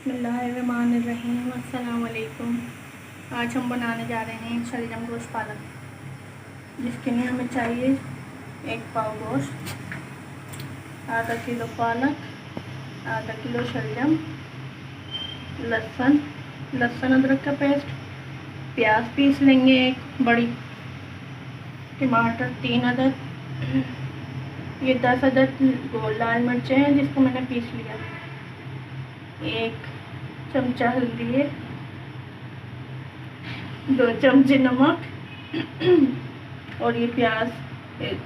बिस्मिल्लाहिर्रहमानिर्रहीम। अस्सलाम वालेकुम। आज हम बनाने जा रहे हैं शलजम गोश्त पालक, जिसके लिए हमें चाहिए 1 पाव गोश्त, आधा किलो पालक, आधा किलो शलजम, लहसुन अदरक का पेस्ट, प्याज पीस लेंगे 1 बड़ी, टमाटर 3 अदद, ये 10 अदद लाल मिर्चें हैं जिसको मैंने पीस लिया, 1 चमचा हल्दी है, 2 चमचे नमक और ये प्याज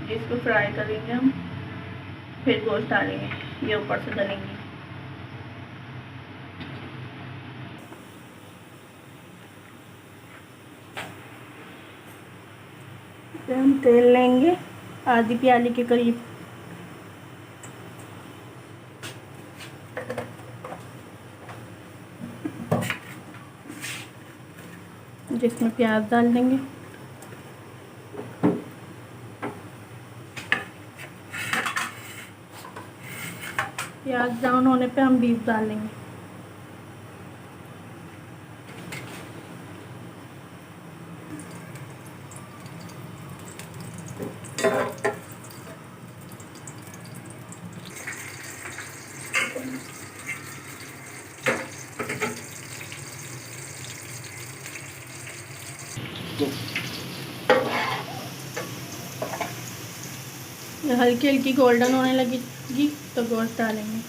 जिसको फ्राई करेंगे हम, फिर गोश्त डालेंगे, ये ऊपर से डालेंगे। फिर हम तेल लेंगे आधी प्याली के करीब, जिसमें प्याज डाल देंगे, प्याज ब्राउन होने पे हम बीफ डालेंगे। हल्की हल्की गोल्डन होने लगेगी तो गोश्त डालेंगे।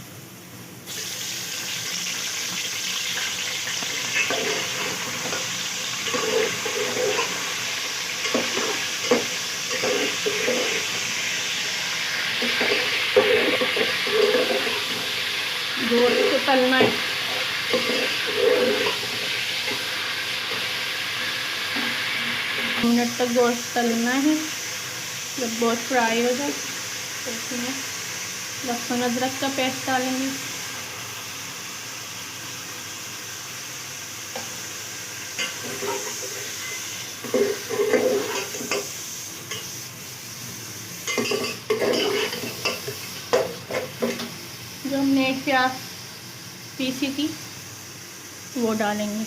गोश्त को तलना है, मिनट तक गोश्त तलना है। जब गोश्त फ्राई हो जाए तो इसमें लहसुन अदरक का पेस्ट डालेंगे, जो हमने 1 प्याज पीसी थी वो डालेंगे,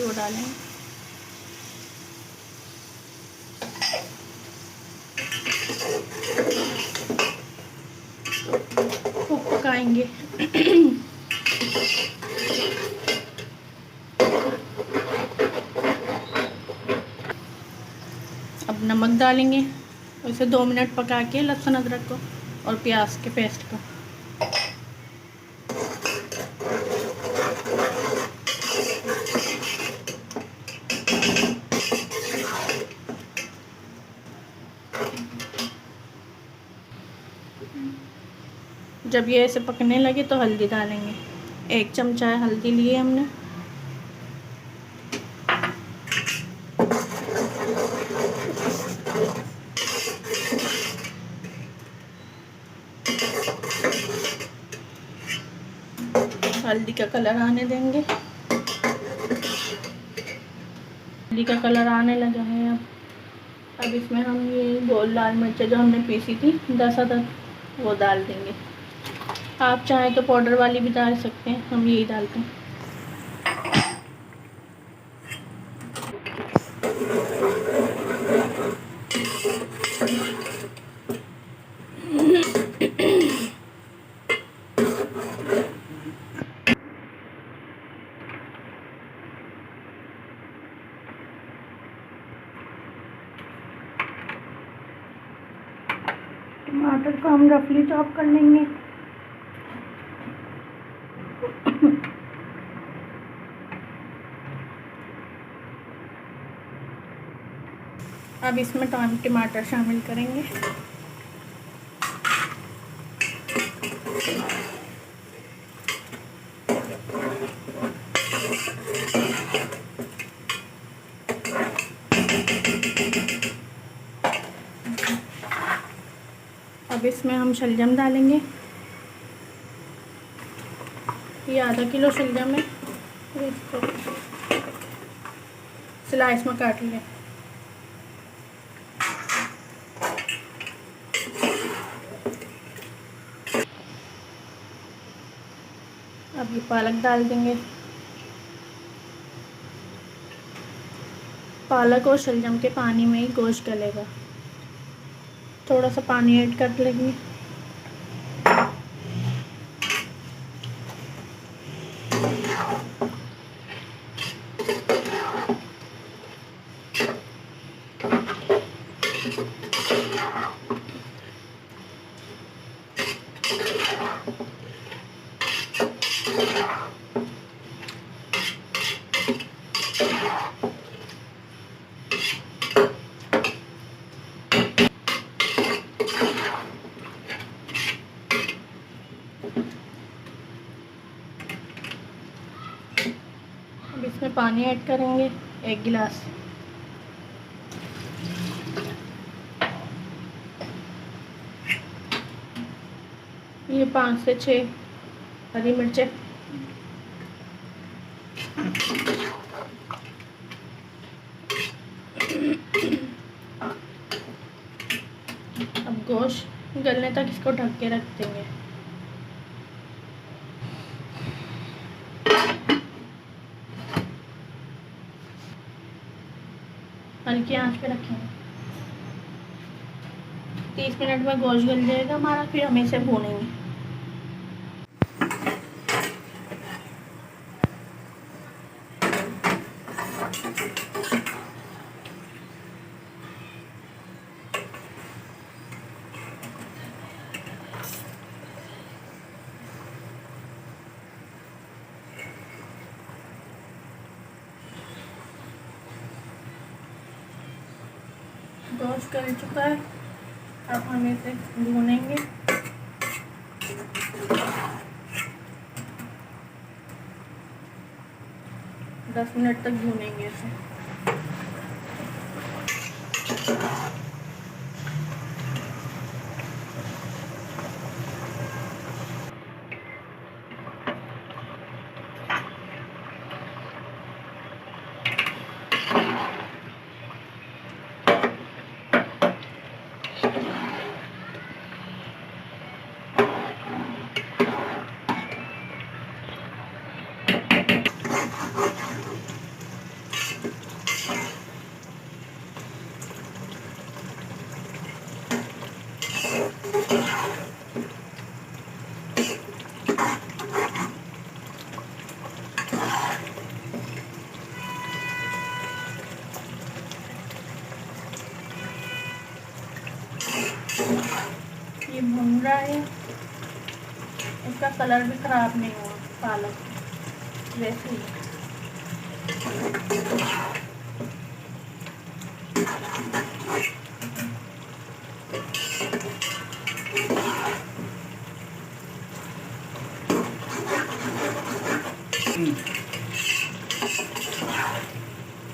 वो डालेंगे। खूब पकाएंगे। अब नमक डालेंगे, उसे 2 मिनट पका के लहसुन अदरक को और प्याज के पेस्ट को। जब ये ऐसे पकने लगे तो हल्दी डालेंगे, 1 चमचा हल्दी लिए हमने। हल्दी का कलर आने देंगे, हल्दी का कलर आने लगा है। अब इसमें हम ये गोल लाल मिर्चें जो हमने पीसी थी 10 अदद, वो डाल देंगे। आप चाहें तो पाउडर वाली भी डाल सकते हैं, हम यही डालते हैं। टमाटर को हम रफली चॉप कर लेंगे। अब इसमें टमाटर शामिल करेंगे। अब इसमें हम शलजम डालेंगे, ये आधा किलो शलजम है, इसको स्लाइस में काट लिया। पालक डाल देंगे। पालक और शलजम के पानी में ही गोश्त गलेगा। थोड़ा सा पानी ऐड कर लेंगे। अब इसमें पानी ऐड करेंगे 1 गिलास। ये 5 से 6 हरी मिर्चें। अब गोश्त गलने तक इसको ढक के रख देंगे। हल्की आंच पे रखेंगे। 30 मिनट में गोश्त गल जाएगा हमारा, फिर हम इसे भूनेंगे। गोश्त गल चुका है, अब हम इसे भूनेंगे। दस मिनट तक भूनेंगे इसे। ये भुन रहा है, इसका कलर भी ख़राब नहीं हुआ, पालक वैसे ही।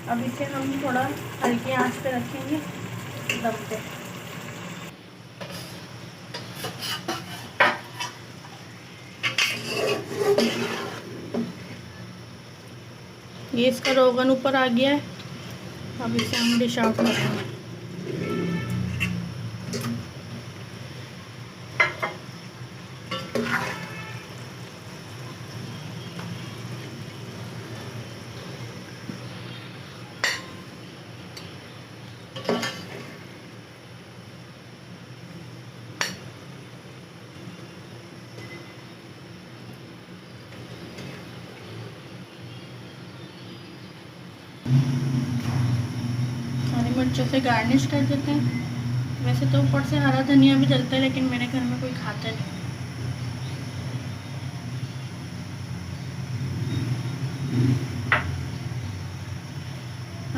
अब इसे हम थोड़ा हल्की आंच पे रखेंगे दम पे। ये इसका रोगन ऊपर आ गया है, अब इसे हम डिश आउट करेंगे। हरी मिर्चों से गार्निश कर देते हैं। वैसे तो ऊपर से हरा धनिया भी डलता है, लेकिन मेरे घर में कोई खाता नहीं।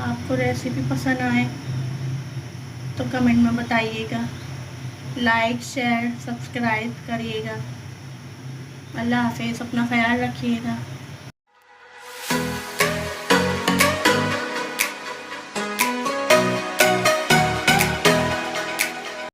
आपको रेसिपी पसंद आए तो कमेंट में बताइएगा, लाइक शेयर सब्सक्राइब करिएगा। अल्लाह हाफिज़, अपना ख्याल रखिएगा।